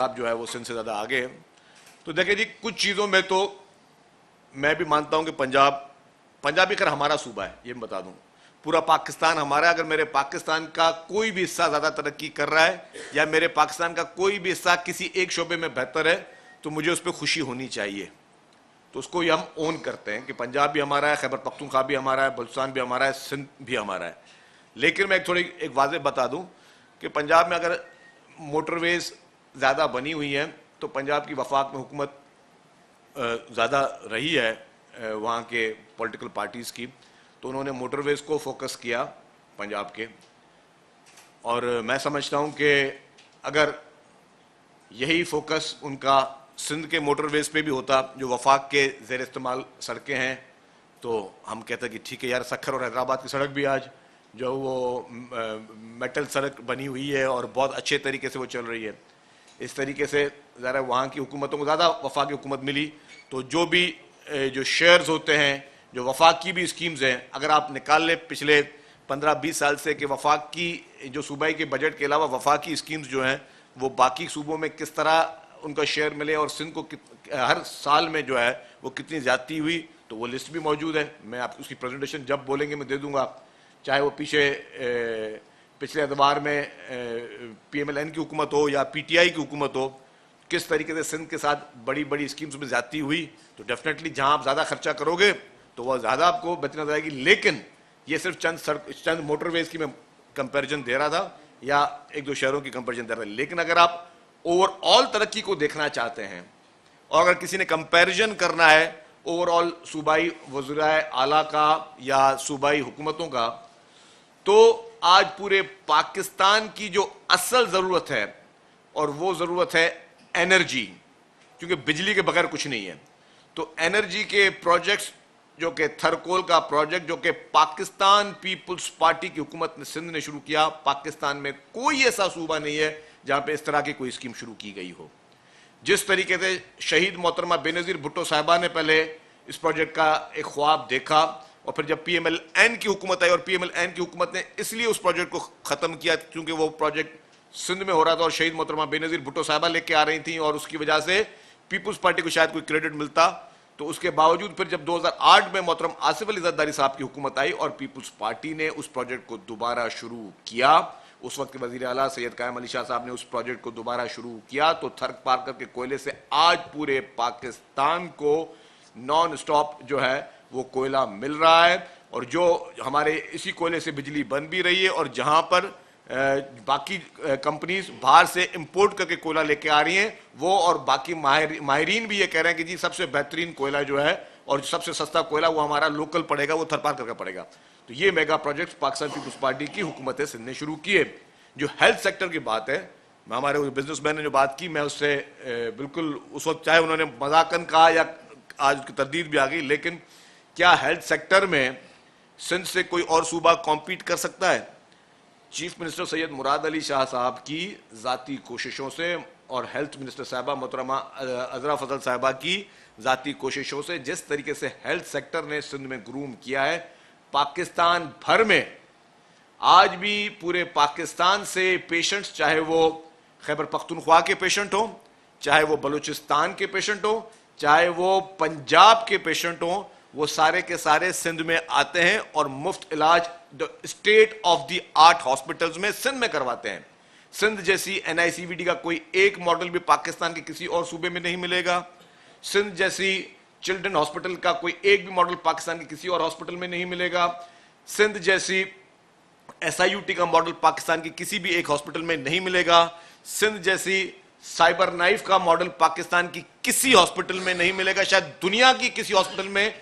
आप जो है वो सिंध से ज़्यादा आगे है। तो देखिए जी, कुछ चीज़ों में तो मैं भी मानता हूं कि पंजाब भी खैर हमारा सूबा है, ये मैं बता दूं। पूरा पाकिस्तान हमारा है। अगर मेरे पाकिस्तान का कोई भी हिस्सा ज़्यादा तरक्की कर रहा है या मेरे पाकिस्तान का कोई भी हिस्सा किसी एक शोबे में बेहतर है तो मुझे उस पर खुशी होनी चाहिए। तो उसको ये हम ओन करते हैं कि पंजाब भी हमारा है, खैबर पख्तूनख्वा भी हमारा है, बलूचिस्तान भी हमारा है, सिंध भी हमारा है। लेकिन मैं एक वाज़ेह बता दूं कि पंजाब में अगर मोटरवेज़ ज़्यादा बनी हुई हैं तो पंजाब की वफाक में हुकूमत ज़्यादा रही है वहाँ के पॉलिटिकल पार्टीज़ की, तो उन्होंने मोटरवेज़ को फोकस किया पंजाब के। और मैं समझता हूँ कि अगर यही फोकस उनका सिंध के मोटरवेज़ पे भी होता जो वफाक के ज़ेर इस्तेमाल सड़कें हैं, तो हम कहते हैं कि ठीक है यार, सक्खर और हैदराबाद की सड़क भी आज जो वो मेटल सड़क बनी हुई है और बहुत अच्छे तरीके से वो चल रही है। इस तरीके से ज़रा वहाँ की हुकूमतों को ज़्यादा वफाकी हुकूमत मिली, तो जो भी जो शेयर्स होते हैं, जो वफाक की भी स्कीम्स हैं, अगर आप निकाल लें पिछले 15-20 साल से कि वफाक की जो सूबाई के बजट के अलावा वफाकी स्कीम्स जो हैं वो बाकी सूबों में किस तरह उनका शेयर मिले और सिंध को हर साल में जो है वो कितनी ज़्यादती हुई, तो वो लिस्ट भी मौजूद है। मैं आपको उसकी प्रेजेंटेशन जब बोलेंगे मैं दे दूँगा, चाहे वो पिछले एतबार में PMLN की हुकूमत हो या PTI की हुकूमत हो, किस तरीके से सिंध के साथ बड़ी बड़ी स्कीम्स में ज़्यादती हुई। तो डेफिनेटली जहां आप ज़्यादा खर्चा करोगे तो वह ज़्यादा आपको बेहतर नजर आएगी। लेकिन ये सिर्फ चंद मोटरवेज की मैं कंपैरिजन दे रहा था या एक दो शहरों की कंपैरिजन दे रहा था। लेकिन अगर आप ओवरऑल तरक्की को देखना चाहते हैं और अगर किसी ने कंपैरिजन करना है ओवरऑल सूबाई वज़ीराए आला का या सूबाई हुकूमतों का, तो आज पूरे पाकिस्तान की जो असल ज़रूरत है और वो ज़रूरत है एनर्जी, क्योंकि बिजली के बगैर कुछ नहीं है। तो एनर्जी के प्रोजेक्ट्स जो कि थरकोल का प्रोजेक्ट जो कि पाकिस्तान पीपल्स पार्टी की हुकूमत ने सिंध ने शुरू किया, पाकिस्तान में कोई ऐसा सूबा नहीं है जहां पे इस तरह की कोई स्कीम शुरू की गई हो। जिस तरीके से शहीद मोहतरमा बेनज़ीर भुट्टो साहिबा ने पहले इस प्रोजेक्ट का एक ख्वाब देखा और फिर जब PMLN की हुकूमत आई और PMLN की हुकूमत ने इसलिए उस प्रोजेक्ट को ख़त्म किया क्योंकि वो प्रोजेक्ट सिंध में हो रहा था और शहीद मोहतरमा बेनज़ीर भुट्टो साहिबा लेके आ रही थी और उसकी वजह से पीपल्स पार्टी को शायद कोई क्रेडिट मिलता। तो उसके बावजूद फिर जब 2008 में मोहतरम आसिफ अली ज़रदारी साहब की हुकूमत आई और पीपल्स पार्टी ने उस प्रोजेक्ट को दोबारा शुरू किया, उस वक्त के वज़ीर आला सैयद कायम अली शाह साहब ने उस प्रोजेक्ट को दोबारा शुरू किया, तो थर्क पार्कर के कोयले से आज पूरे पाकिस्तान को नॉन स्टॉप जो है वो कोयला मिल रहा है और जो हमारे इसी कोयले से बिजली बन भी रही है। और जहां पर बाकी कंपनीज बाहर से इंपोर्ट करके कोयला लेके आ रही हैं, वो और बाकी माहिरीन भी ये कह रहे हैं कि जी सबसे बेहतरीन कोयला जो है और सबसे सस्ता कोयला वो हमारा लोकल पड़ेगा, वो थरपारकर का पड़ेगा। तो ये mega project Pakistan peoples party की हुकूमत सिंध ने शुरू किए। जो हेल्थ सेक्टर की बात है, मैं हमारे बिजनेसमैन ने जो बात की, मैं उससे बिल्कुल उस वक्त चाहे उन्होंने मजाकन कहा या आज उसकी तरदीद भी आ गई, लेकिन क्या हेल्थ सेक्टर में सिंध से कोई और सूबा कॉम्पीट कर सकता है? चीफ मिनिस्टर सैयद मुराद अली शाह साहब की ज़ाती कोशिशों से और हेल्थ मिनिस्टर साहबा मोहतरमा अजरा फजल साहबा की ज़ाती कोशिशों से जिस तरीके से हेल्थ सेक्टर ने सिंध में ग्रूम किया है, पाकिस्तान भर में आज भी पूरे पाकिस्तान से पेशेंट्स, चाहे वो खैबर पख्तूनख्वा के पेशेंट हो, चाहे वो बलूचिस्तान के पेशेंट हो, चाहे वो पंजाब के पेशेंट हो, वो सारे के सारे सिंध में आते हैं और मुफ्त इलाज state of the art hospitals में सिंध में करवाते हैं। सिंध जैसी NICVD का कोई एक मॉडल भी पाकिस्तान के किसी और सूबे में नहीं मिलेगा। सिंध जैसी चिल्ड्रन हॉस्पिटल का कोई एक भी मॉडल पाकिस्तान के किसी और हॉस्पिटल में नहीं मिलेगा। सिंध जैसी SIUT का मॉडल पाकिस्तान की किसी भी एक हॉस्पिटल में नहीं मिलेगा। सिंध जैसी साइबर नाइफ का मॉडल पाकिस्तान की किसी हॉस्पिटल में नहीं मिलेगा, शायद दुनिया की किसी हॉस्पिटल में